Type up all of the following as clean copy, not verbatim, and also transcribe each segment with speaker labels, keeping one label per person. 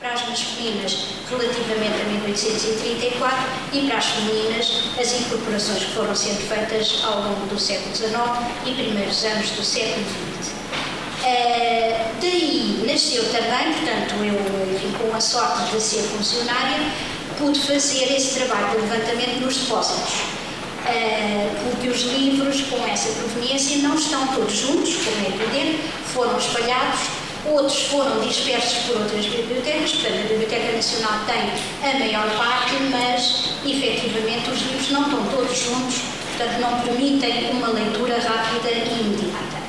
Speaker 1: para as masculinas relativamente a 1834 e para as femininas as incorporações que foram sendo feitas ao longo do século XIX e primeiros anos do século XX. Daí nasceu também, portanto, eu, enfim, com a sorte de ser funcionária, pude fazer esse trabalho de levantamento nos depósitos, porque os livros com essa proveniência não estão todos juntos, como é evidente, foram espalhados, outros foram dispersos por outras bibliotecas, portanto a Biblioteca Nacional tem a maior parte, mas efetivamente os livros não estão todos juntos, portanto não permitem uma leitura rápida e imediata.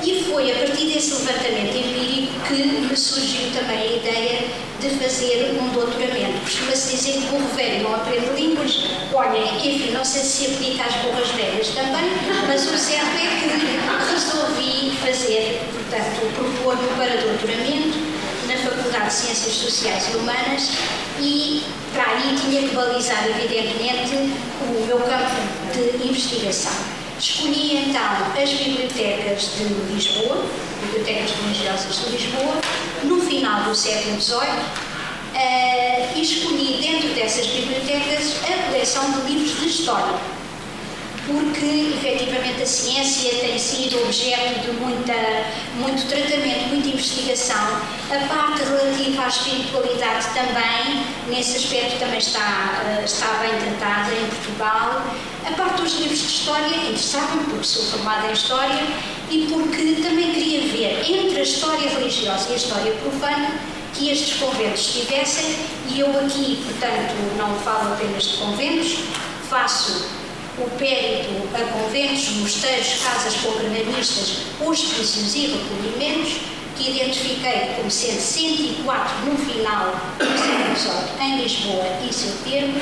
Speaker 1: E foi a partir desse levantamento empírico que me surgiu também a ideia de fazer um doutoramento. Costuma-se dizer que burro velho não aprende línguas. Olhem, enfim, não sei se aplica às burras velhas também, mas o certo é que resolvi fazer, portanto, propor-me para doutoramento na Faculdade de Ciências Sociais e Humanas e para aí tinha que balizar, evidentemente, o meu campo de investigação. Escolhi então as bibliotecas de Lisboa, bibliotecas religiosas de Lisboa, no final do século XVIII, e escolhi dentro dessas bibliotecas a coleção de livros de história, porque efetivamente a ciência tem sido objeto de muito tratamento, muita investigação. A parte relativa à espiritualidade também, nesse aspecto também está bem tratada em Portugal. A parte dos livros de história interessava-me porque sou formada em História e porque também queria ver entre a história religiosa e a história profana que estes conventos tivessem, e eu aqui, portanto, não falo apenas de conventos, faço o périto a conventos, mosteiros, casas congregaristas, hospícios e recolhimentos, que identifiquei como sendo 104 no final do século XVIII em Lisboa e seu termo.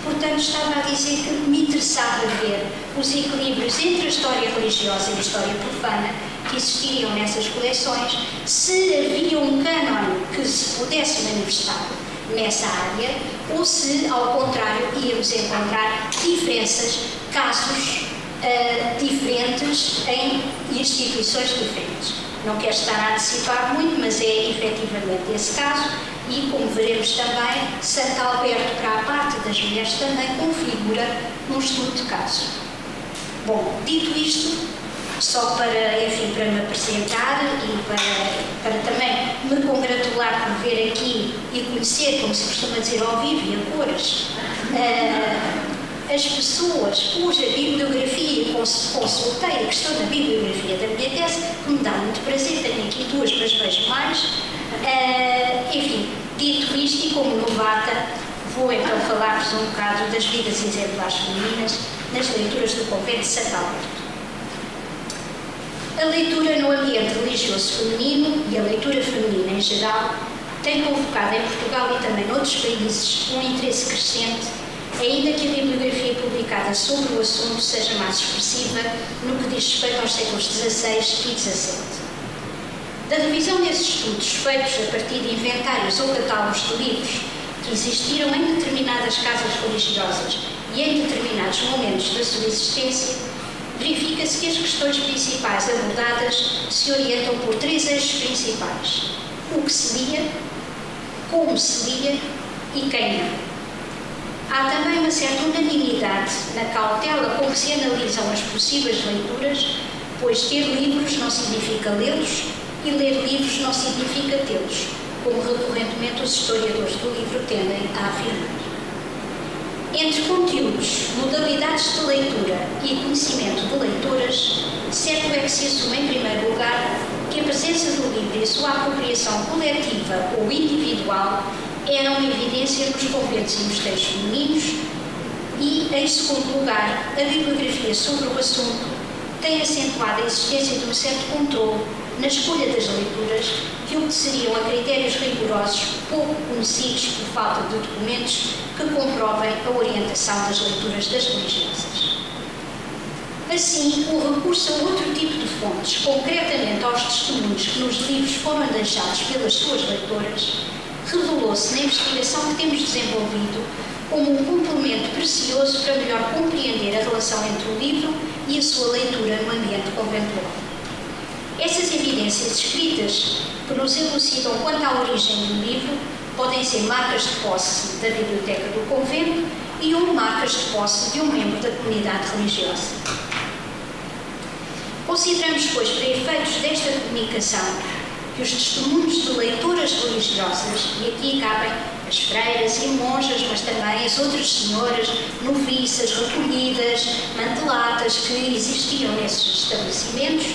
Speaker 1: Portanto, estava a dizer que me interessava ver os equilíbrios entre a história religiosa e a história profana que existiriam nessas coleções, se havia um cânone que se pudesse manifestar nessa área, ou se, ao contrário, íamos encontrar diferenças, casos diferentes em instituições diferentes. Não quero estar a antecipar muito, mas é efetivamente esse caso, e como veremos também, Santo Alberto, para a parte das mulheres, também configura um estudo de caso. Bom, dito isto, só para, enfim, para me apresentar e para também me congratular por ver aqui e conhecer, como se costuma dizer, ao vivo e a cores, as pessoas cuja bibliografia consultei a questão da bibliografia da minha tese, que me dá muito prazer, tenho aqui duas, mas vejo mais. Enfim, dito isto e como novata, vou então falar-vos um bocado das vidas exemplares femininas nas leituras do convento de Santo Alberto. A leitura no ambiente religioso feminino e a leitura feminina em geral tem convocado em Portugal e também noutros países um interesse crescente, ainda que a bibliografia publicada sobre o assunto seja mais expressiva no que diz respeito aos séculos XVI e XVII. Da revisão desses estudos feitos a partir de inventários ou catálogos de livros que existiram em determinadas casas religiosas e em determinados momentos da sua existência, verifica-se que as questões principais abordadas se orientam por três eixos principais: o que se lia, como se lia e quem não. Há também uma certa unanimidade na cautela com que se analisam as possíveis leituras, pois ter livros não significa lê-los e ler livros não significa tê-los, como recorrentemente os historiadores do livro tendem a afirmar. Entre conteúdos, modalidades de leitura e conhecimento de leitoras, certo é que se assume em primeiro lugar que a presença do livro e a sua apropriação coletiva ou individual eram uma evidência nos conventos e mosteiros femininos e, em segundo lugar, a bibliografia sobre o assunto tem acentuado a existência de um certo controle na escolha das leituras que obedeceriam a critérios rigorosos pouco conhecidos por falta de documentos que comprovem a orientação das leituras das religiosas. Assim, o recurso a outro tipo de fontes, concretamente aos testemunhos que nos livros foram deixados pelas suas leitoras, revelou-se na investigação que temos desenvolvido como um complemento precioso para melhor compreender a relação entre o livro e a sua leitura no ambiente conventual. Essas evidências escritas que nos elucidam quanto à origem do livro podem ser marcas de posse da biblioteca do convento e ou marcas de posse de um membro da comunidade religiosa. Consideramos, pois, para efeitos desta comunicação, que os testemunhos de leitoras religiosas, e aqui cabem as freiras e monjas, mas também as outras senhoras, noviças, recolhidas, manteladas que existiam nesses estabelecimentos,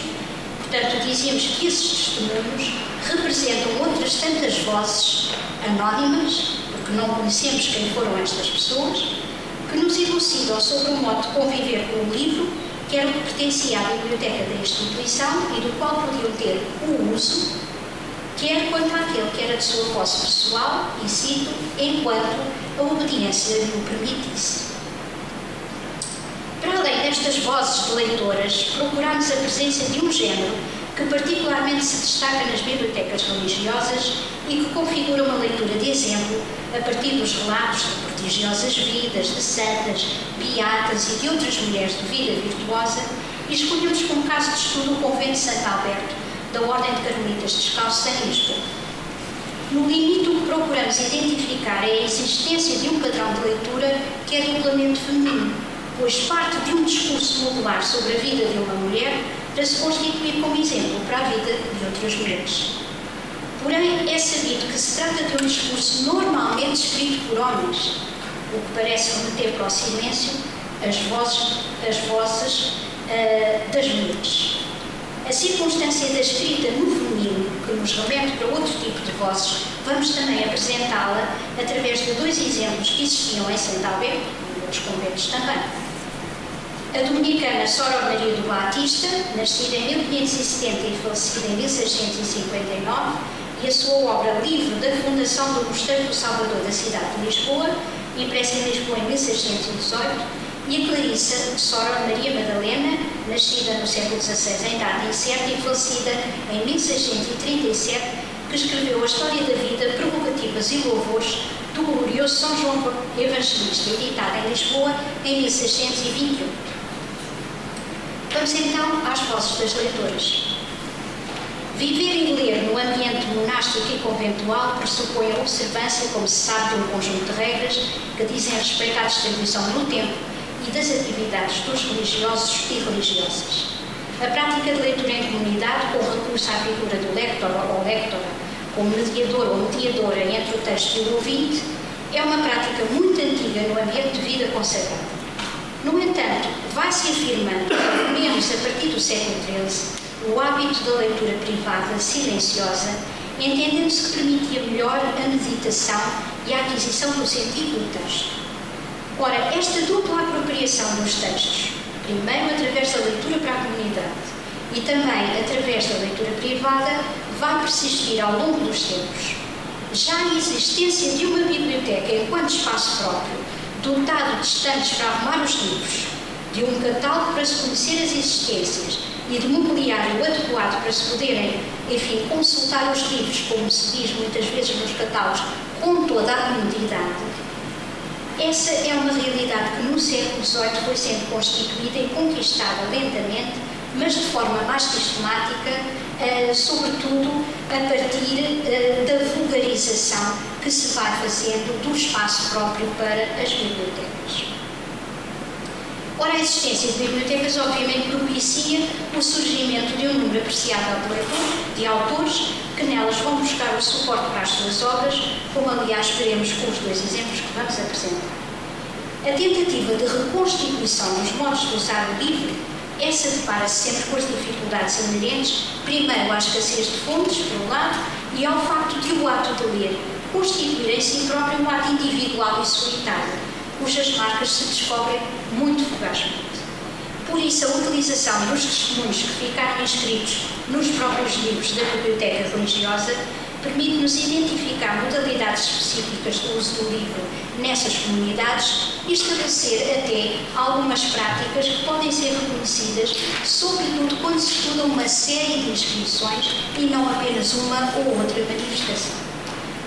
Speaker 1: portanto, dizíamos que esses testemunhos representam outras tantas vozes anónimas, porque não conhecemos quem foram estas pessoas, que nos elucidam sobre o modo de conviver com o livro, que era o que pertencia à biblioteca da instituição e do qual podiam ter o uso, quer quanto àquele que era de sua posse pessoal, e cito, enquanto a obediência lhe o permitisse. Para além destas vozes de leitoras, procuramos a presença de um género que particularmente se destaca nas bibliotecas religiosas e que configura uma leitura de exemplo a partir dos relatos de prodigiosas vidas, de santas, beatas e de outras mulheres de vida virtuosa, e escolhemos como caso de estudo o convento de Santo Alberto, da Ordem de Carmelitas Descalços em Lisboa. No limite, o que procuramos identificar é a existência de um padrão de leitura que é duplamente feminino, pois parte de um discurso modular sobre a vida de uma mulher para se constituir como exemplo para a vida de outras mulheres. Porém, é sabido que se trata de um discurso normalmente escrito por homens, o que parece remeter para o silêncio as vozes das mulheres. A circunstância da escrita no feminino, que nos remete para outro tipo de vozes, vamos também apresentá-la através de dois exemplos que existiam em Santo Alberto e outros conventos também. A dominicana Soror Maria do Batista, nascida em 1570 e falecida em 1659, e a sua obra Livro da Fundação do Mosteiro do Salvador da cidade de Lisboa, impressa em Lisboa em 1618, e a Clarissa Soror Maria Madalena, nascida no século XVI em data incerta e falecida em 1637, que escreveu a história da vida, prerrogativas e louvores do glorioso São João Evangelista, editada em Lisboa em 1621. Vamos então às vozes das leitoras. Viver e ler no ambiente monástico e conventual pressupõe a observância, como se sabe, de um conjunto de regras que dizem respeito à distribuição do tempo e das atividades dos religiosos e religiosas. A prática de leitura em comunidade, com recurso à figura do lector ou lectora, como mediador ou mediadora entre o texto e o ouvinte, é uma prática muito antiga no ambiente de vida consagrada. No entanto, vai-se afirmando, pelo menos a partir do século XIII, o hábito da leitura privada, silenciosa, entendendo-se que permitia melhor a meditação e a aquisição do sentido do texto. Ora, esta dupla apropriação dos textos, primeiro através da leitura para a comunidade e também através da leitura privada, vai persistir ao longo dos tempos. Já a existência de uma biblioteca enquanto espaço próprio, dotado de estantes para arrumar os livros, de um catálogo para se conhecer as existências e de mobiliário adequado para se poderem, enfim, consultar os livros, como se diz muitas vezes nos catálogos, com toda a comodidade. Essa é uma realidade que no século XVIII foi sendo constituída e conquistada lentamente, mas de forma mais sistemática, sobretudo a partir da vulgarização que se vai fazendo do espaço próprio para as bibliotecas. Ora, a existência de bibliotecas obviamente propicia o surgimento de um número apreciável de autores que nelas vão buscar o suporte para as suas obras, como aliás veremos com os dois exemplos que vamos apresentar. A tentativa de reconstituição dos modos de usar o livro, essa depara-se sempre com as dificuldades inerentes, primeiro à escassez de fontes, por um lado, e ao facto de o ato de ler constituir em si próprio um ato individual e solitário, cujas marcas se descobrem muito fugazmente. Por isso, a utilização dos testemunhos que ficaram inscritos nos próprios livros da biblioteca religiosa permite-nos identificar modalidades específicas do uso do livro nessas comunidades e estabelecer até algumas práticas que podem ser reconhecidas, sobretudo quando se estuda uma série de inscrições e não apenas uma ou outra manifestação.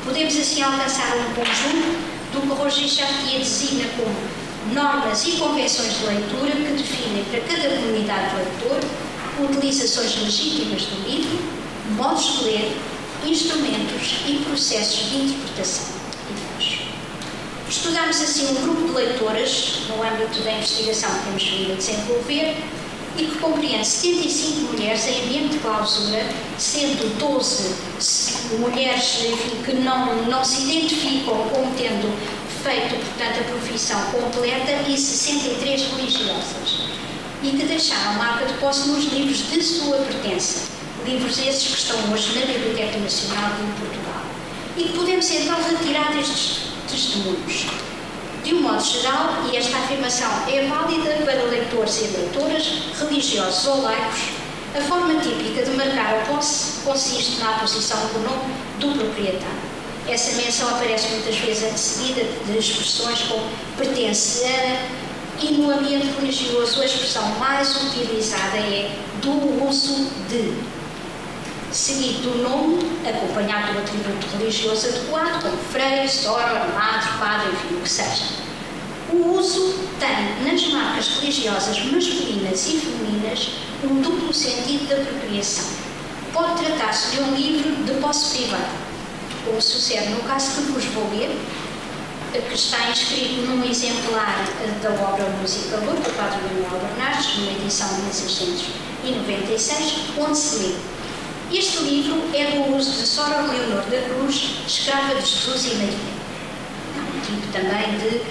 Speaker 1: Podemos assim alcançar um conjunto do que Roger Chartier designa como normas e convenções de leitura que definem para cada comunidade de leitor utilizações legítimas do livro, modos de ler, instrumentos e processos de interpretação e voz. Estudámos assim um grupo de leitoras no âmbito da investigação que temos vindo a desenvolver e que compreende 75 mulheres em ambiente de clausura, sendo 12 mulheres, enfim, que não se identificam como tendo feito, portanto, a profissão completa e 63 religiosas, e que deixaram marca de posse nos livros de sua pertença, livros esses que estão hoje na Biblioteca Nacional de Portugal, e que podemos então retirar destes testemunhos. De um modo geral, e esta afirmação é válida para leitores e leitoras, religiosos ou laicos, a forma típica de marcar a posse consiste na aposição do nome do proprietário. Essa menção aparece muitas vezes antecedida de expressões como pertence a, e no ambiente religioso a expressão mais utilizada é do uso de, seguido do nome, acompanhado do atributo religioso adequado, como freio, sora, madre, padre, enfim, o que seja. O uso tem, nas marcas religiosas masculinas e femininas, um duplo sentido de apropriação. Pode tratar-se de um livro de posse privada, como sucede no caso que vos vou ler, que está inscrito num exemplar da obra Música Luz, do Padre Manuel Bernardes, numa edição de 1696, onde se lê: este livro é do uso de Sora Leonor da Cruz, escrava de Jesus e Maria. É um tipo também de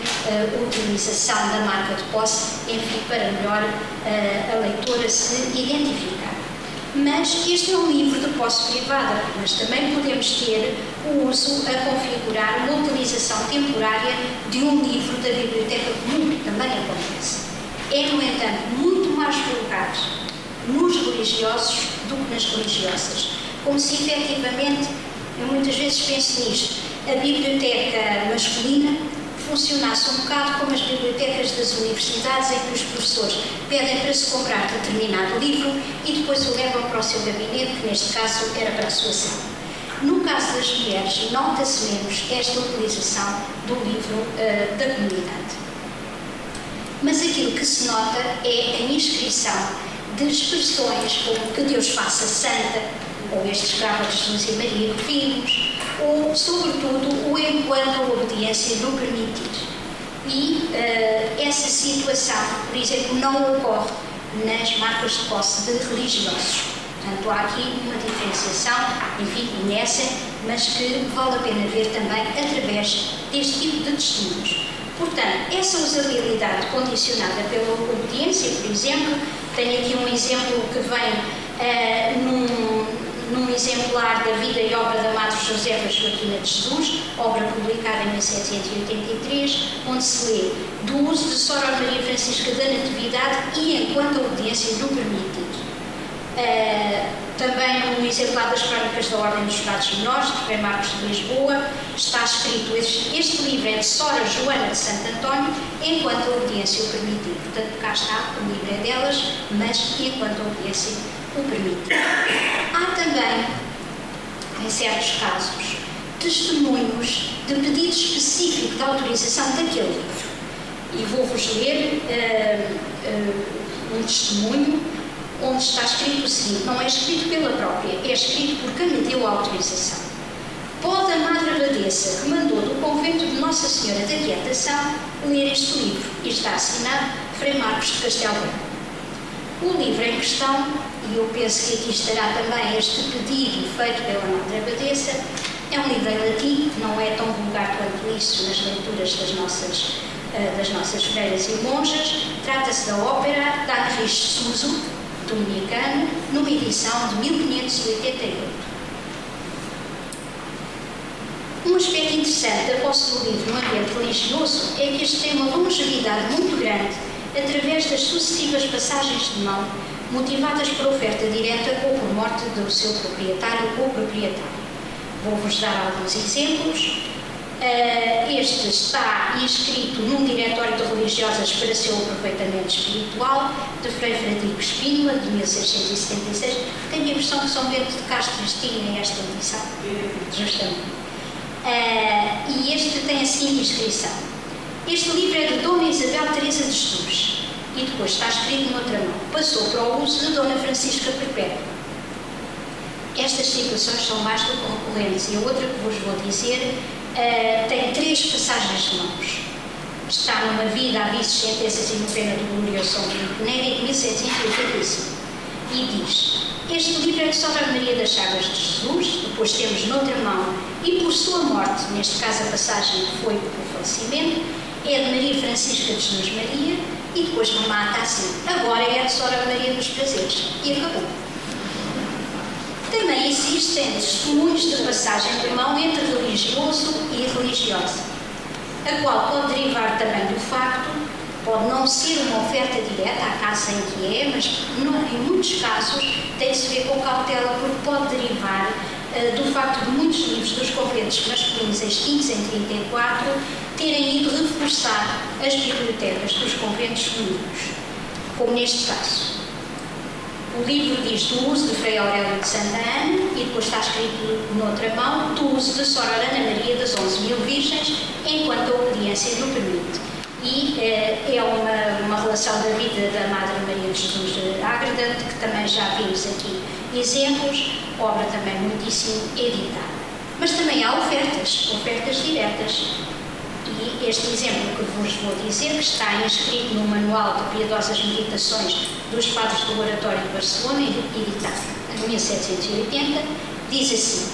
Speaker 1: utilização da marca de posse, enfim, para melhor a leitora se identificar. Mas este é um livro de posse privada, mas também podemos ter o uso a configurar uma utilização temporária de um livro da biblioteca comum, que também acontece. É, no entanto, muito mais vulgar nos religiosos do que nas religiosas, como se efetivamente, eu muitas vezes penso nisto, a biblioteca masculina funcionasse um bocado como as bibliotecas das universidades, em que os professores pedem para se comprar determinado livro e depois o levam para o seu gabinete, que neste caso era para a sua sala. No caso das mulheres, nota-se menos esta utilização do livro da comunidade. Mas aquilo que se nota é a inscrição de expressões como que Deus faça santa, ou este escravo de Jesus e Maria que vimos, ou, sobretudo, o enquanto a obediência do permitir. E essa situação, por exemplo, não ocorre nas marcas de posse de religiosos. Portanto, há aqui uma diferenciação, enfim, nessa, mas que vale a pena ver também através deste tipo de testemunhos. Portanto, essa usabilidade condicionada pela obediência, por exemplo, tenho aqui um exemplo que vem num exemplar da vida e obra da Madre Josefa Joaquina de Jesus, obra publicada em 1783, onde se lê do uso de Sora Maria Francisca da Natividade e enquanto a obediência do permitir. Também no exemplar das Crónicas da Ordem dos Frades Menores, de Frei Marcos de Lisboa, está escrito: este livro é de Sora Joana de Santo António, enquanto a obediência o permitir. Portanto, cá está, o livro é delas, mas enquanto a obediência o permitir. Há também, em certos casos, testemunhos de pedido específico de autorização daquele livro. E vou-vos ler um testemunho onde está escrito o seguinte: não é escrito pela própria, é escrito por quem lhe deu a autorização. Pode a Madre Abadesa, que mandou do convento de Nossa Senhora da Quietação, ler este livro, e está assinado Frei Marcos de Castelo Branco. O livro em questão, e eu penso que aqui estará também este pedido feito pela Madre Abadesa, é um livro em latim, não é tão vulgar quanto isso nas leituras das nossas freiras e monjas. Trata-se da ópera da Atriz Suso, dominicana, numa edição de 1588. Um aspecto interessante da posse do livro no ambiente religioso é que este tem uma longevidade muito grande através das sucessivas passagens de mão, motivadas por oferta direta ou por morte do seu proprietário ou proprietária. Vou-vos dar alguns exemplos. Este está inscrito num diretório de religiosas para seu aproveitamento espiritual, de Frei Frederico Espínola, de 1676. Tenho a impressão que São Bento de Castro tinha esta edição, justamente. E este tem a seguinte inscrição: este livro é de Dona Isabel Teresa de Jesus, e depois está escrito noutra mão: passou para o uso de Dona Francisca Perpétua. Estas situações são mais do que recorrentes e a outra que vos vou dizer tem 3 passagens de mãos. Está numa vida, avisos, sentenças e novena do glorioso São Filipe Neri, de 1785. E diz: este livro é de Sra. Maria das Chagas de Jesus, depois temos noutra mão, e por sua morte, neste caso a passagem que foi por falecimento, é de Maria Francisca de Jesus Maria, e depois remata assim: agora é de Sra. Maria dos Prazeres. E acabou. Também existem testemunhos de passagem de mão entre religioso e religiosa, a qual pode derivar também do facto, pode não ser uma oferta direta à casa em que é, mas em muitos casos tem de se ver com cautela, porque pode derivar do facto de muitos livros dos conventos masculinos extintos em 34 terem ido reforçar as bibliotecas dos conventos femininos, como neste caso. O livro diz do uso de Frei Aurélio de Santa Ana e depois está escrito noutra mão do uso de Sor Ana Maria das 11.000 Virgens, enquanto a obediência não permite. E é uma relação da vida da Madre Maria de Jesus de Ágreda, de que também já vimos aqui exemplos, obra também muitíssimo editada. Mas também há ofertas diretas. E este exemplo que vos vou dizer, que está inscrito no Manual de Piedosas Meditações dos Padres do Oratório de Barcelona, editado em 1780, diz assim: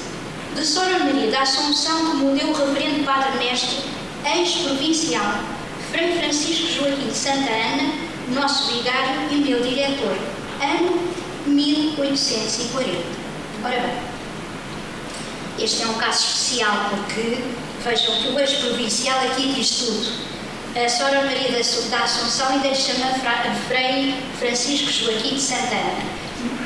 Speaker 1: de Sra. Maria da Assunção, que me deu o reverendo Padre Mestre, ex-provincial, Frei Francisco Joaquim de Santa Ana, nosso vigário e meu diretor, ano 1840. Ora bem, este é um caso especial porque, vejam que o ex-provincial aqui diz tudo. A Sra. Maria da Assunção ainda lhe chama Frei Francisco Joaquim de Santa Ana.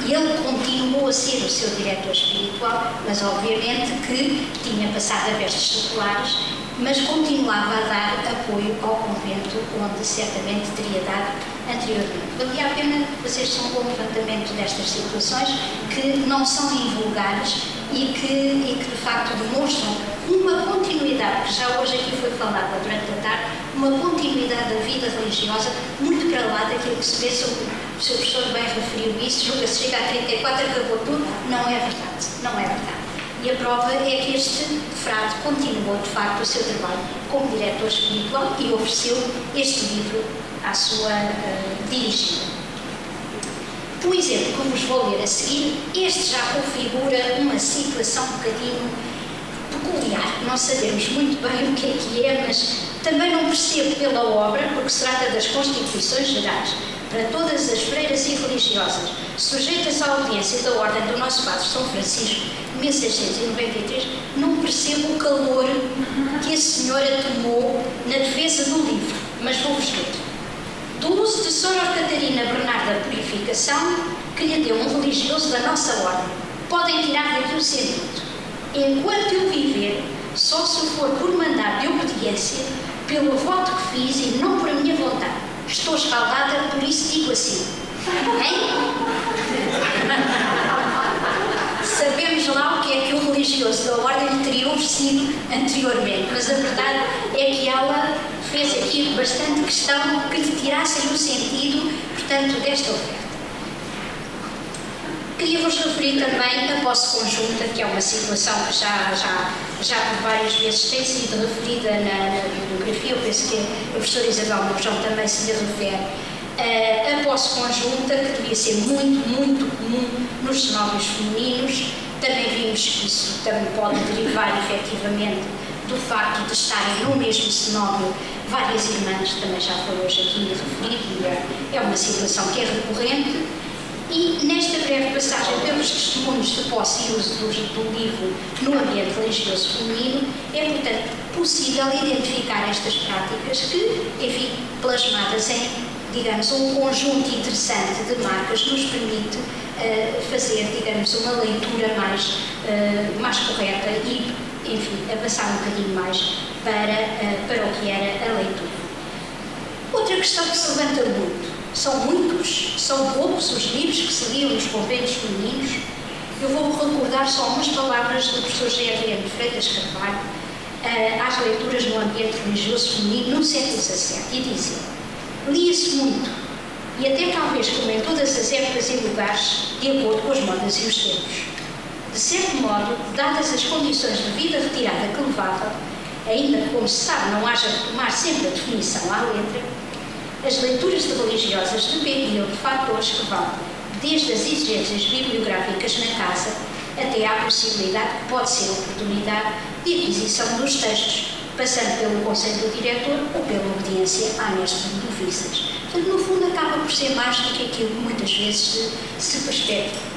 Speaker 1: E ele continuou a ser o seu diretor espiritual, mas obviamente que tinha passado a vestes seculares, mas continuava a dar apoio ao convento onde certamente teria dado anteriormente. Valia a pena fazer-se um bom levantamento destas situações que não são invulgares e que de facto demonstram uma continuidade, que já hoje aqui foi falada durante a tarde, uma continuidade da vida religiosa muito para lá daquilo que se vê sobre o seu professor bem referiu isso, julga-se chega a 34, acabou tudo. Não é verdade, não é verdade. E a prova é que este frade continuou de facto o seu trabalho como diretor espiritual e ofereceu este livro à sua dirigida. O exemplo que vos vou ler a seguir, este já configura uma situação um bocadinho peculiar. Não sabemos muito bem o que é, mas também não percebo pela obra, porque se trata das Constituições Gerais para todas as freiras e religiosas, sujeitas à audiência da Ordem do nosso Padre São Francisco, 1693, não percebo o calor que a senhora tomou na defesa do livro, mas vou-vos ler. Do uso de Sra. Catarina Bernarda Purificação, que lhe deu um religioso da nossa ordem, podem tirar daqui o sentido. Enquanto eu viver, só se for por mandar de obediência, pelo voto que fiz e não por a minha vontade. Estou escaldada, por isso digo assim. Hein? Sabemos lá o que é que o religioso da ordem lhe teria oferecido anteriormente, mas a verdade é que ela fez aqui bastante questão que lhe tirassem o sentido, portanto, desta oferta. Queria-vos referir também a posse conjunta, que é uma situação que já por várias vezes tem sido referida na bibliografia. Eu penso que a professora Isabel Mourão também se lhe refere. A posse conjunta, que devia ser muito, muito comum nos cenóbios femininos. Também vimos que isso também pode derivar, efetivamente, do facto de estarem no mesmo cenóbio várias irmãs, também já foi hoje aqui referido, é uma situação que é recorrente. E nesta breve passagem pelos testemunhos de posse e uso do livro no ambiente religioso feminino, é, portanto, possível identificar estas práticas que, enfim, plasmadas em, digamos, um conjunto interessante de marcas, nos permite fazer, digamos, uma leitura mais correta e, enfim, avançar um bocadinho mais para o que era a leitura. Outra questão que se levanta muito: são poucos os livros que se liam nos conventos femininos? Eu vou recordar só umas palavras do professor G.R.M. Freitas Carvalho às leituras no ambiente religioso feminino no século XVII, e dizia: lia-se muito, e até talvez como em todas as épocas e lugares, de acordo com as modas e os tempos. De certo modo, dadas as condições de vida retirada que levava, ainda que, como se sabe, não haja de tomar sempre a definição à letra, as leituras de religiosas dependiam de fatores que vão desde as exigências bibliográficas na casa até à possibilidade, que pode ser oportunidade, de aquisição dos textos, passando pelo conselho do diretor ou pela obediência à mestre de noviças. Portanto, no fundo, acaba por ser mais do que aquilo que muitas vezes se perspectiva.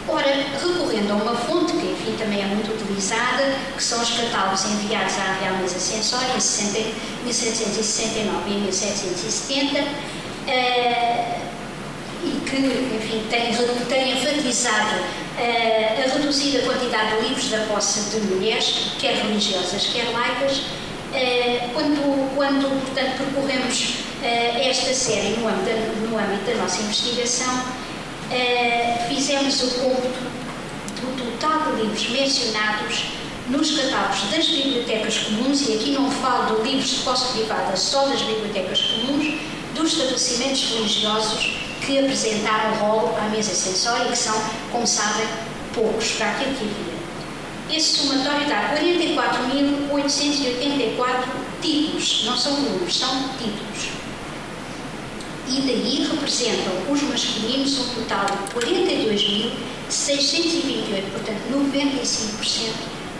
Speaker 1: Ora, recorrendo a uma fonte que, enfim, também é muito utilizada, que são os catálogos enviados à Real Mesa Censória em 1769 e 1770, e que, enfim, tem enfatizado a reduzida quantidade de livros da posse de mulheres, quer religiosas, quer laicas. Quando portanto, percorremos esta série no âmbito da nossa investigação, fizemos o cômputo do total de livros mencionados nos catálogos das bibliotecas comuns, e aqui não falo de livros de posse privada só das bibliotecas comuns, dos estabelecimentos religiosos que apresentaram rolo à mesa censória, que são, como sabem, poucos para aquilo que havia. Esse somatório dá 44.884 títulos, não são números, são títulos. E daí representam os masculinos um total de 42.628, portanto 95%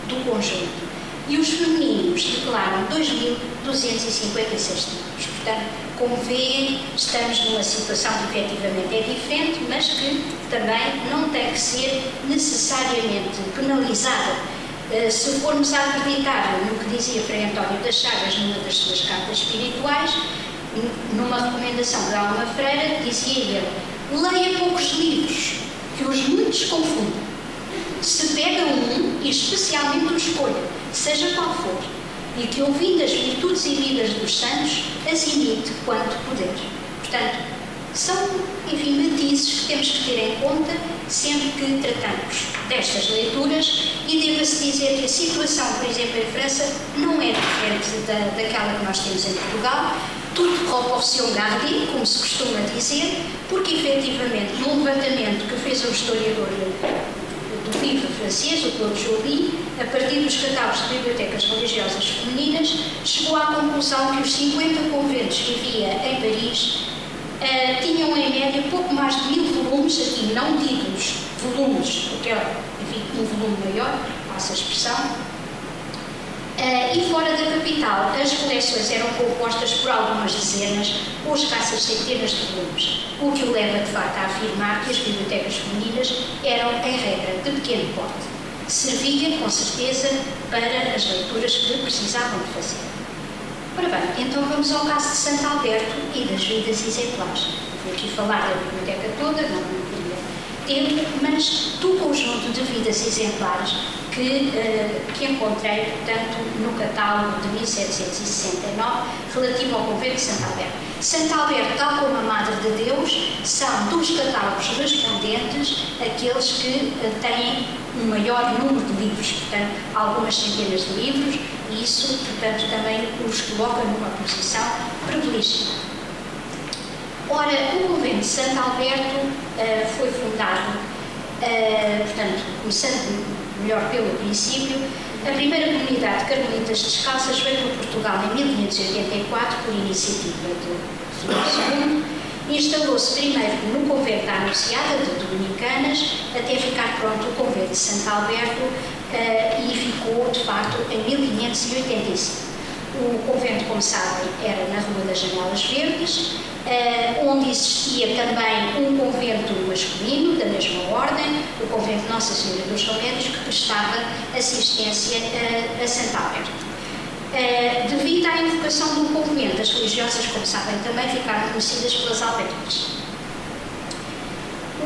Speaker 1: do conjunto. E os femininos declaram 2.256 títulos. Portanto, como veem, estamos numa situação que efetivamente é diferente, mas que também não tem que ser necessariamente penalizada. Se formos a acreditar no que dizia Frei António das Chagas numa das suas cartas espirituais, numa recomendação de Alma Freira, dizia ele: leia poucos livros, que os muitos confundem. Se pega um e especialmente o escolha, seja qual for, e que, ouvindo as virtudes e vidas dos santos, as imite quanto puder. Portanto, são, enfim, matizes que temos que ter em conta sempre que tratamos destas leituras, e deva-se dizer que a situação, por exemplo, em França, não é diferente daquela que nós temos em Portugal. Tudo proportion gardée, como se costuma dizer, porque, efetivamente, num levantamento que fez um historiador do livro francês, o Claude Joly, a partir dos catálogos de bibliotecas religiosas femininas, chegou à conclusão que os 50 conventos que havia em Paris tinham, em média, pouco mais de 1000 volumes, aqui não títulos, volumes, porque é, enfim, um volume maior, passa a expressão. E fora da capital, as coleções eram compostas por algumas dezenas ou escassas centenas de volumes, o que o leva, de facto, a afirmar que as bibliotecas femininas eram, em regra, de pequeno porte. Servia, com certeza, para as leituras que precisavam de fazer. Ora bem, então vamos ao caso de Santo Alberto e das vidas exemplares. Vou aqui falar da biblioteca toda, não teria tempo, mas do conjunto de vidas exemplares que encontrei, portanto, no catálogo de 1769, relativo ao convento de Santo Alberto. Santo Alberto, tal como a Madre de Deus, são dos catálogos respondentes aqueles que têm um maior número de livros, portanto, algumas centenas de livros, e isso, portanto, também os coloca numa posição privilegiada. Ora, o convento de Santo Alberto foi fundado, portanto, começando melhor pelo princípio, a primeira comunidade de carmelitas descalças veio para Portugal em 1584 por iniciativa de Filipe II. Instalou-se primeiro no convento da Anunciada de Dominicanas, até ficar pronto o convento de Santo Alberto, e ficou, de facto, em 1585. O convento, como sabem, era na Rua das Janelas Verdes, onde existia também um convento masculino da mesma ordem, o convento Nossa Senhora dos Remédios, que prestava assistência a Santo Alberto. Devido à invocação do convento, as religiosas, como sabem, também ficaram conhecidas pelas albertas.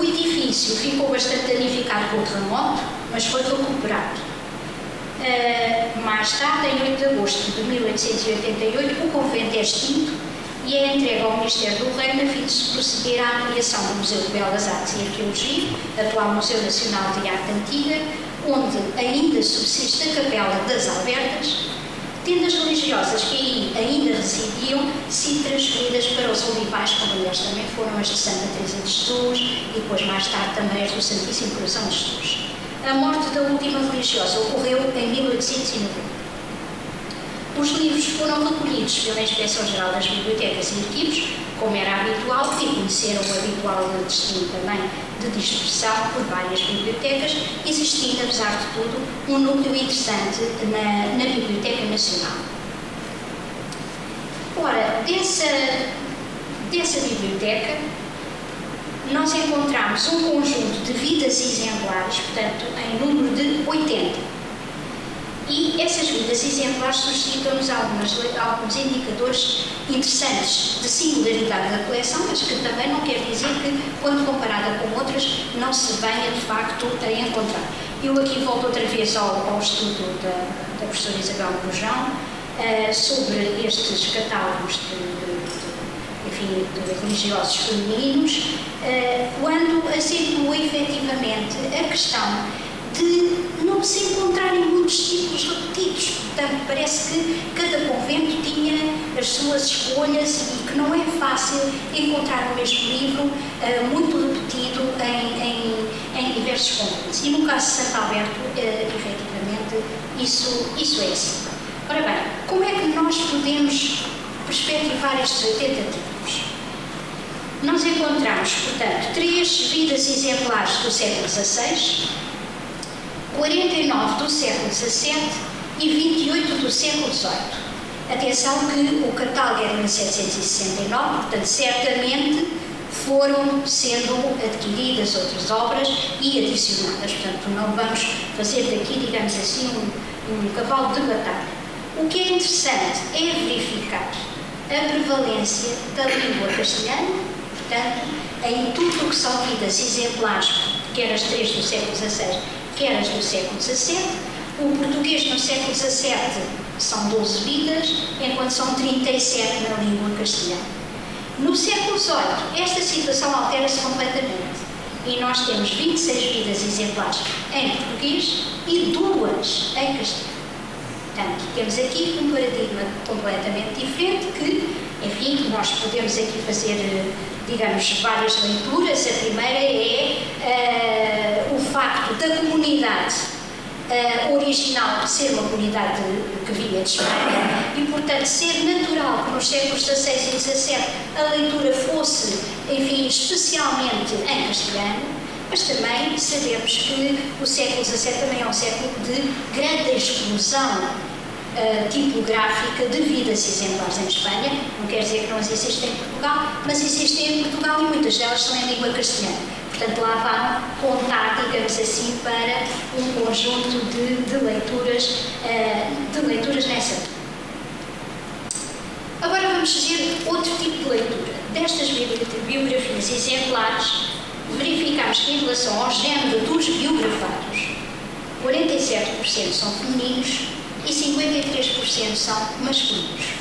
Speaker 1: O edifício ficou bastante danificado pelo terremoto, mas foi recuperado. Mais tarde, em 8 de agosto de 1888, o convento é extinto e é entregue ao Ministério do Reino a fim de se proceder à ampliação do Museu de Belas Artes e Arqueologia, atual Museu Nacional de Arte Antiga, onde ainda subsiste a Capela das Albertas, tendo as religiosas religiosas que aí ainda residiam se transferidas para os olivais, como aliás também foram as de Santa Teresa de Jesus e depois mais tarde também as do Santíssimo Coração de Jesus. A morte da última religiosa ocorreu em 1890. Os livros foram recolhidos pela Inspeção-Geral das Bibliotecas e Arquivos, como era habitual, e conheceram o habitual destino também de dispersão por várias bibliotecas, existindo, apesar de tudo, um núcleo interessante na Biblioteca Nacional. Ora, dessa biblioteca, nós encontramos um conjunto de vidas exemplares, portanto, em número de 80. E essas vidas exemplares suscitam-nos alguns indicadores interessantes de singularidade da coleção, mas que também não quer dizer que, quando comparada com outras, não se venha de facto a encontrar. Eu aqui volto outra vez ao estudo da professora Isabel Brujão sobre estes catálogos de religiosos femininos, quando acentua efetivamente a questão de não se encontrarem muitos títulos repetidos. Portanto, parece que cada convento tinha as suas escolhas e que não é fácil encontrar o mesmo livro muito repetido em diversos conventos. E no caso de Santo Alberto, efetivamente, isso é assim. Ora bem, como é que nós podemos perspectivar estes 80 títulos? Nós encontramos, portanto, 3 vidas exemplares do século XVI, 49 do século XVII e 28 do século XVIII. Atenção que o catálogo é de 1769, portanto, certamente foram sendo adquiridas outras obras e adicionadas. Portanto, não vamos fazer daqui, digamos assim, um cavalo de batalha. O que é interessante é verificar a prevalência da língua castelhana, portanto, em tudo o que são vidas exemplares, quer as 3 do século XVI, quer as do século XVII. O português no século XVII são 12 vidas, enquanto são 37 na língua castelhana. No século XVIII, esta situação altera-se completamente e nós temos 26 vidas exemplares em português e 2 em castelhano. Portanto, temos aqui um paradigma completamente diferente que, enfim, nós podemos aqui fazer, digamos, várias leituras. A primeira é o facto da comunidade original ser uma comunidade que vinha de Espanha e, portanto, ser natural que nos séculos XVI e XVII a leitura fosse, enfim, especialmente em castelhano. Mas também sabemos que o século XVII também é um século de grande explosão tipográfica de vidas exemplares em Espanha. Não quer dizer que não existem em Portugal, mas existem em Portugal e muitas delas são em língua castelhana. Portanto, lá vão contar, digamos assim, para um conjunto de leituras nessa. Agora vamos fazer outro tipo de leitura. Destas biografias exemplares, verificamos que em relação ao género dos biografados, 47% são femininos e 53% são masculinos.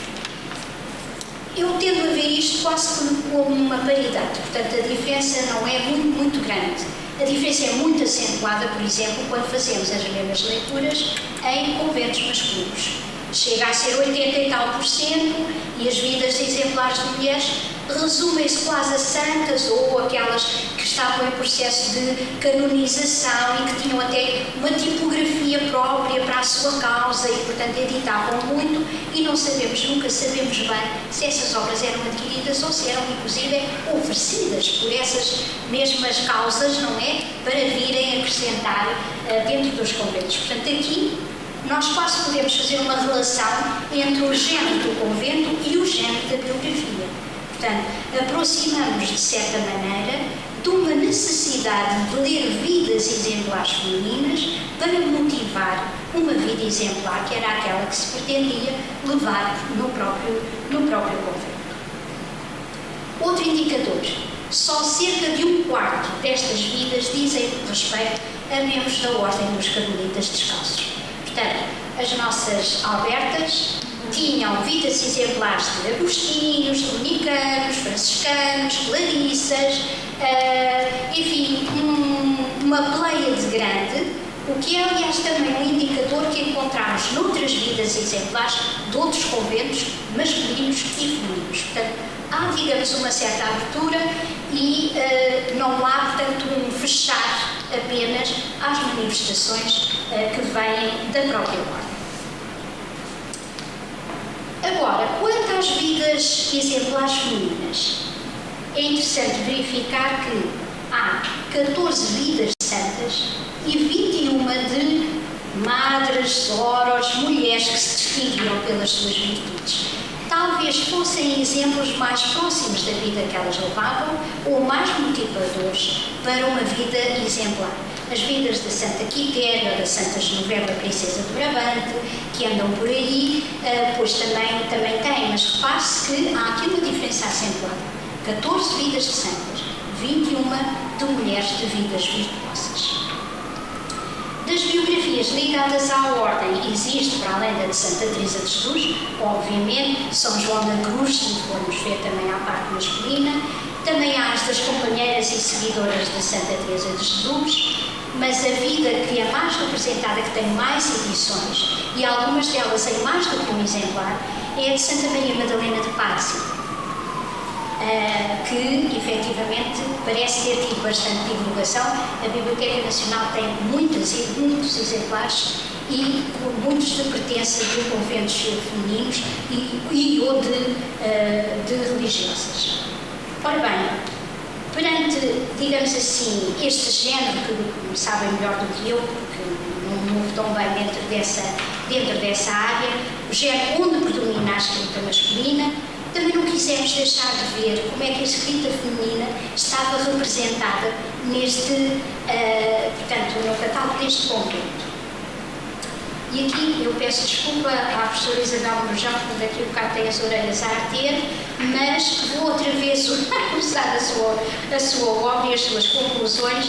Speaker 1: Eu tendo a ver isto quase como uma paridade, portanto a diferença não é muito grande. A diferença é muito acentuada, por exemplo, quando fazemos as mesmas leituras em conventos masculinos. Chega a ser 80 e tal por cento e as vidas exemplares de mulheres resumem-se quase a santas ou aquelas que estavam em processo de canonização e que tinham até uma tipografia própria para a sua causa e, portanto, editavam muito e não sabemos, nunca sabemos bem se essas obras eram adquiridas ou se eram, inclusive, oferecidas por essas mesmas causas, não é? Para virem acrescentar dentro dos conventos. Portanto, aqui nós quase podemos fazer uma relação entre o género do convento e o género da biografia. Portanto, aproximamos de certa maneira de uma necessidade de ler vidas exemplares femininas para motivar uma vida exemplar, que era aquela que se pretendia levar no próprio convento. Outro indicador: só cerca de 1/4 destas vidas dizem respeito a membros da Ordem dos Carmelitas Descalços. Portanto, as nossas Albertas tinham vidas exemplares de agostinos, dominicanos, franciscanos, clarissas, enfim, uma pleiade grande, o que é, aliás, também um indicador que encontramos inspirados noutras vidas exemplares de outros conventos masculinos e femininos. Portanto, há, digamos, uma certa abertura e não há, portanto, um fechar apenas às manifestações que vêm da própria ordem. Agora, quanto às vidas exemplares femininas, é interessante verificar que há 14 vidas santas e 21 de madres, soros, mulheres que se distinguiram pelas suas virtudes. Talvez fossem exemplos mais próximos da vida que elas levavam ou mais motivadores para uma vida exemplar. As vidas da Santa Quitéria, da Santa Genoveva, Princesa de Brabante, que andam por aí, pois também têm, mas repare-se que há aqui uma diferença acentuada. 14 vidas de santas, 21 de mulheres de vidas virtuosas. Das biografias ligadas à ordem, existe, para além da de Santa Teresa de Jesus, obviamente, São João da Cruz, se formos ver também à parte masculina, também há as das companheiras e seguidoras de Santa Teresa de Jesus, mas a vida que é mais representada, que tem mais edições, e algumas delas em mais do que um exemplar, é a de Santa Maria Madalena de Pazzi, que efetivamente parece ter tido bastante divulgação. A Biblioteca Nacional tem muitos exemplares e muitos de pertença de conventos femininos e ou de religiosas. Ora bem, perante, digamos assim, este género que sabem melhor do que eu, porque não me dão bem dentro dessa área, o género onde predomina a escrita masculina, também não quisemos deixar de ver como é que a escrita feminina estava representada portanto, no catálogo deste convento. E aqui eu peço desculpa à professora Isabel Marujão, que daqui a bocado tem as orelhas a arder, mas vou outra vez usar a sua obra e as suas conclusões,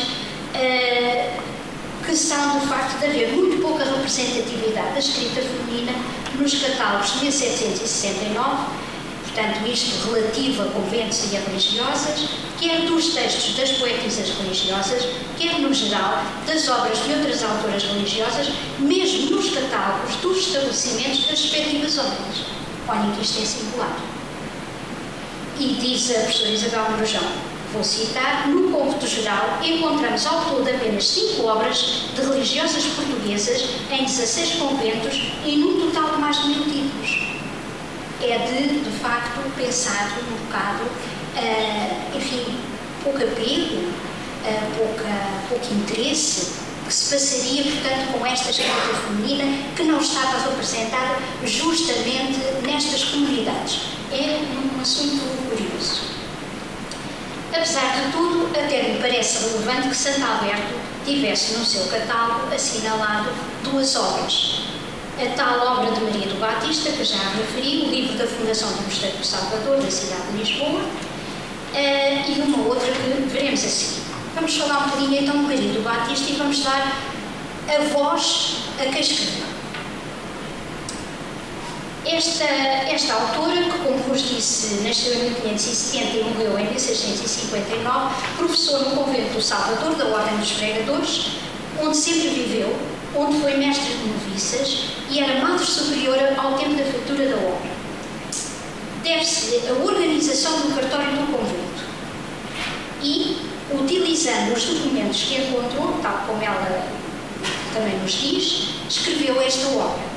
Speaker 1: que são, de facto, de haver muito pouca representatividade da escrita feminina nos catálogos de 1769, portanto, isto relativo a conventos e a religiosas, quer dos textos das poetisas religiosas, quer, no geral, das obras de outras autoras religiosas, mesmo nos catálogos dos estabelecimentos das respectivas ordens. Olhem que isto é singular. E diz a professora Isabel Marujão, vou citar, no cômputo geral encontramos ao todo apenas 5 obras de religiosas portuguesas em 16 conventos e num total de mais de 1000 títulos. É de facto, pensar um bocado, enfim, pouco apego, pouco interesse que se passaria, portanto, com esta escrita feminina que não estava representada justamente nestas comunidades. É um assunto curioso. Apesar de tudo, até me parece relevante que Santo Alberto tivesse no seu catálogo assinalado 2 obras. A tal obra de Maria do Batista, que já referi, o livro da fundação do Mosteiro do Salvador, da cidade de Lisboa, e uma outra que veremos a seguir. Vamos falar um bocadinho então de Maria do Batista e vamos dar a voz a quem escreveu. Esta autora, que, como vos disse, nasceu em 1570 e morreu em 1659, professou no convento do Salvador, da Ordem dos Pregadores, onde sempre viveu, onde foi mestre de noviças e era madre superiora ao tempo da feitura da obra. Deve-se a organização do cartório do convento e, utilizando os documentos que encontrou, tal como ela também nos diz, escreveu esta obra.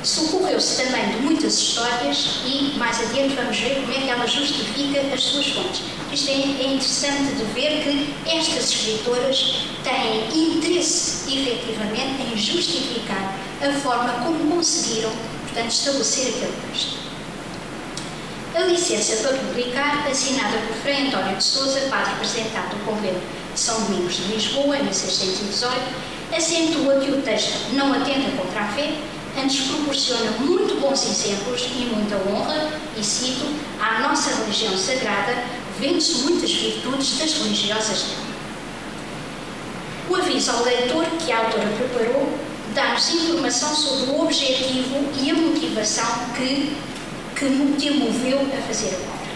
Speaker 1: Socorreu-se também de muitas histórias e, mais adiante, vamos ver como é que ela justifica as suas fontes. Isto é interessante de ver que estas escritoras têm interesse, efetivamente, em justificar a forma como conseguiram, portanto, estabelecer aquele texto. A licença para publicar, assinada por Frei António de Sousa, padre apresentado do convento de São Domingos de Lisboa, em 1618, acentua que o texto não atenta contra a fé, antes proporciona muito bons exemplos e muita honra, e cito, à nossa religião sagrada, vendo-se muitas virtudes das religiosas dela. O aviso ao leitor que a autora preparou dá-nos informação sobre o objetivo e a motivação que a moveu a fazer a obra.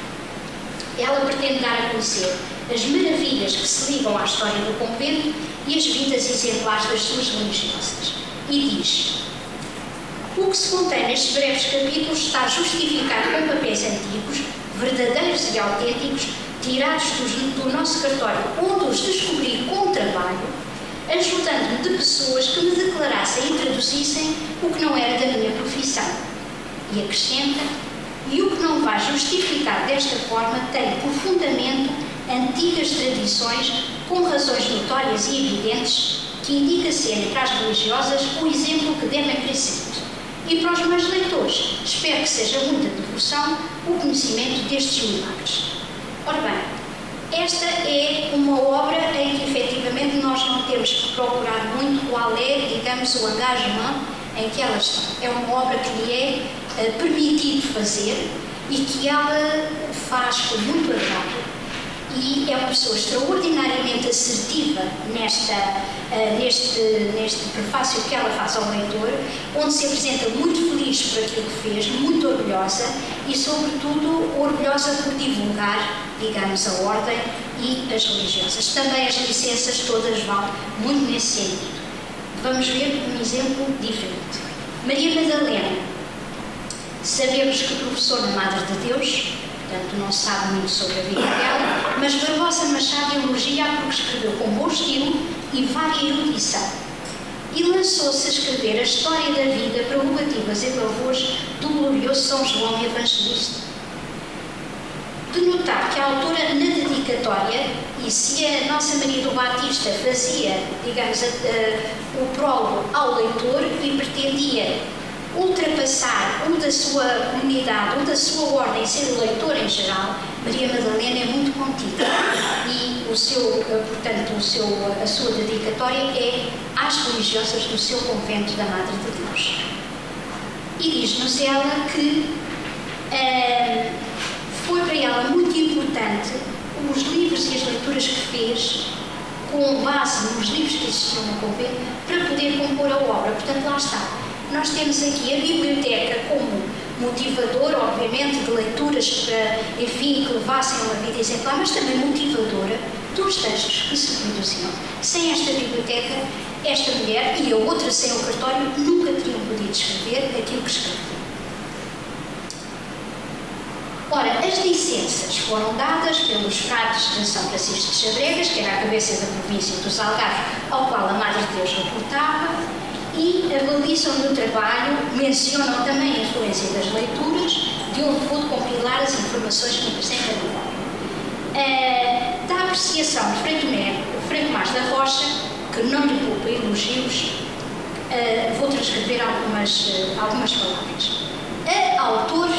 Speaker 1: Ela pretende dar a conhecer as maravilhas que se ligam à história do convento e as vidas exemplares das suas religiosas. E diz: que se contém nestes breves capítulos está justificado com papéis antigos, verdadeiros e autênticos, tirados do nosso cartório, onde os descobri com trabalho, ajudando-me de pessoas que me declarassem e traduzissem o que não era da minha profissão. E acrescenta: e o que não vai justificar desta forma tem por fundamento antigas tradições com razões notórias e evidentes que indica ser entre as religiosas o exemplo que devem querer seguir. E para os meus leitores, espero que seja muita devoção o conhecimento destes milagres. Ora bem, esta é uma obra em que efetivamente nós não temos que procurar muito qual é, digamos, o engagement em que ela está. É uma obra que lhe é permitido fazer e que ela faz com muito agrado. E é uma pessoa extraordinariamente assertiva neste prefácio que ela faz ao leitor, onde se apresenta muito feliz por aquilo que fez, muito orgulhosa e, sobretudo, orgulhosa por divulgar, digamos, a ordem e as religiosas. Também as licenças todas vão muito nesse sentido. Vamos ver um exemplo diferente. Maria Madalena. Sabemos que professor da Madre de Deus, portanto não se sabe muito sobre a vida dela, mas Barbosa Machado elogia porque escreveu com bom estilo e varia erudição. E lançou-se a escrever a história da vida, prerrogativas e louvores do glorioso São João Evangelista. De notar que a autora, na dedicatória, e se a nossa Maria do Batista fazia, digamos, o prólogo ao leitor e pretendia ultrapassar o da sua comunidade, o da sua ordem, ser o leitor em geral, Maria Madalena é muito contida e a sua dedicatória é às religiosas do seu convento da Madre de Deus. E diz-nos ela que foi para ela muito importante os livros e as leituras que fez com base nos livros que existiam no convento para poder compor a obra. Portanto, lá está. Nós temos aqui a biblioteca como motivador, obviamente, de leituras para, enfim, que levassem uma vida exemplar, mas também motivadora dos textos que se produziam. Sem esta biblioteca, esta mulher e a outra sem o cartório nunca teriam podido escrever aquilo que escreveu. Ora, as licenças foram dadas pelos frades de São Francisco de Xabregas, que era a cabeça da província dos Algarves, ao qual a Madre de Deus reportava, e avaliam no trabalho, mencionam também a influência das leituras, de onde pude compilar as informações que me apresenta no livro. Da apreciação de Frei Tomás da Rocha, que não lhe poupa elogios, vou transcrever algumas palavras. A autor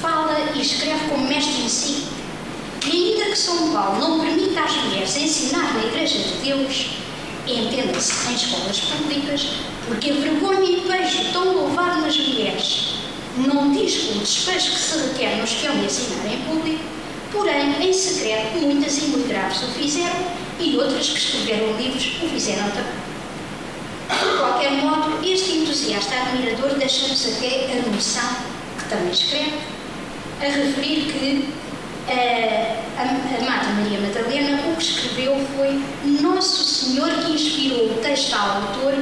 Speaker 1: fala e escreve como mestre em si, e ainda que São Paulo não permita às mulheres ensinar na Igreja de Deus, entenda-se em escolas públicas, porque a vergonha e pejo tão louvado nas mulheres não diz com o despejo que se requer nos que hão de ensinar em público, porém, em secreto, muitas e muito graves o fizeram e outras que escreveram livros o fizeram também. De qualquer modo, este entusiasta admirador deixa-nos até a noção, que também escreve, a referir que a Madre Maria Madalena o que escreveu foi Nosso Senhor que inspirou o texto ao autor,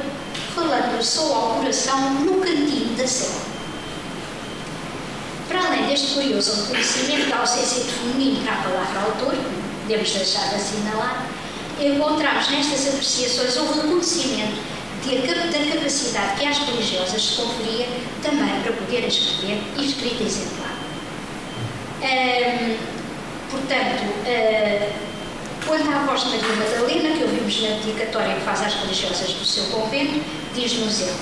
Speaker 1: falando só ao coração no cantinho da cela. Para além deste curioso reconhecimento da ausência de feminino para a palavra autor, devemos deixar de assinalar, encontramos nestas apreciações o reconhecimento da capacidade que às religiosas se conferia também para poder escrever e escrita exemplar. Portanto, quanto à voz de Maria Madalena, que ouvimos na dedicatória que faz às religiosas do seu convento, diz-nos ele: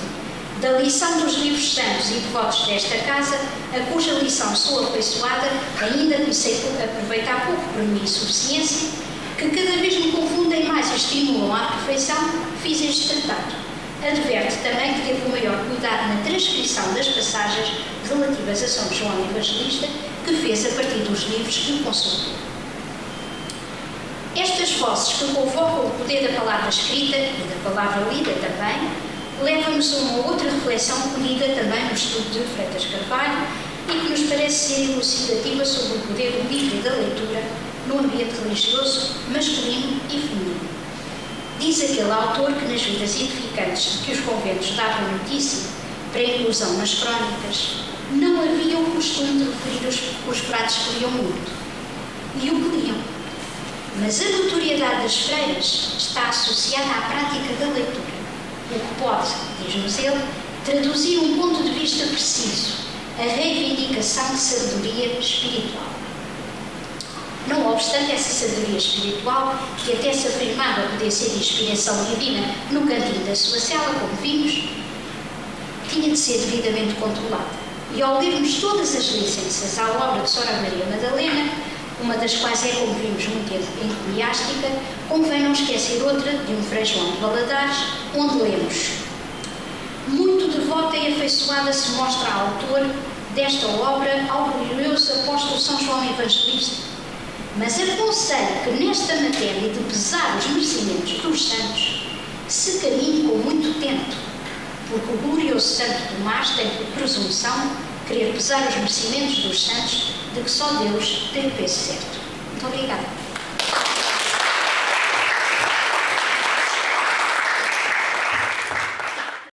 Speaker 1: da lição dos livros santos e devotos desta casa, a cuja lição sou afeiçoada, ainda que me sei aproveitar pouco por minha insuficiência, que cada vez me confundem mais e estimulam à perfeição, fiz este tratado. Adverte também que teve o maior cuidado na transcrição das passagens relativas a São João Evangelista, que fez a partir dos livros que consultou. Estas vozes que convocam o poder da palavra escrita e da palavra lida também, levam-nos a uma outra reflexão colhida também no estudo de Freitas Carvalho e que nos parece ser elucidativa sobre o poder do livro e da leitura no ambiente religioso, masculino e feminino. Diz aquele autor que nas vidas edificantes de que os conventos davam notícia, para a inclusão nas crónicas, não havia o costume de referir os pratos que liam muito. E o que liam. Mas a notoriedade das freiras está associada à prática da leitura, o que pode, diz-nos ele, traduzir um ponto de vista preciso, a reivindicação de sabedoria espiritual. Não obstante essa sabedoria espiritual, que até se afirmava poder ser de inspiração divina no cantinho da sua cela, como vimos, tinha de ser devidamente controlada. E ao lermos todas as licenças à obra de Sra. Maria Madalena, uma das quais é, como vimos, muito entusiástica, convém não esquecer outra, de um Frei João de Valadares, onde lemos: muito devota e afeiçoada se mostra a autor desta obra ao glorioso apóstolo São João Evangelista, mas aconselho que nesta matéria de pesar os merecimentos dos santos se caminhe com muito tento, porque o glorioso Santo Tomás tem por presunção querer pesar os merecimentos dos santos, de que só Deus tem o peso certo. Muito obrigada.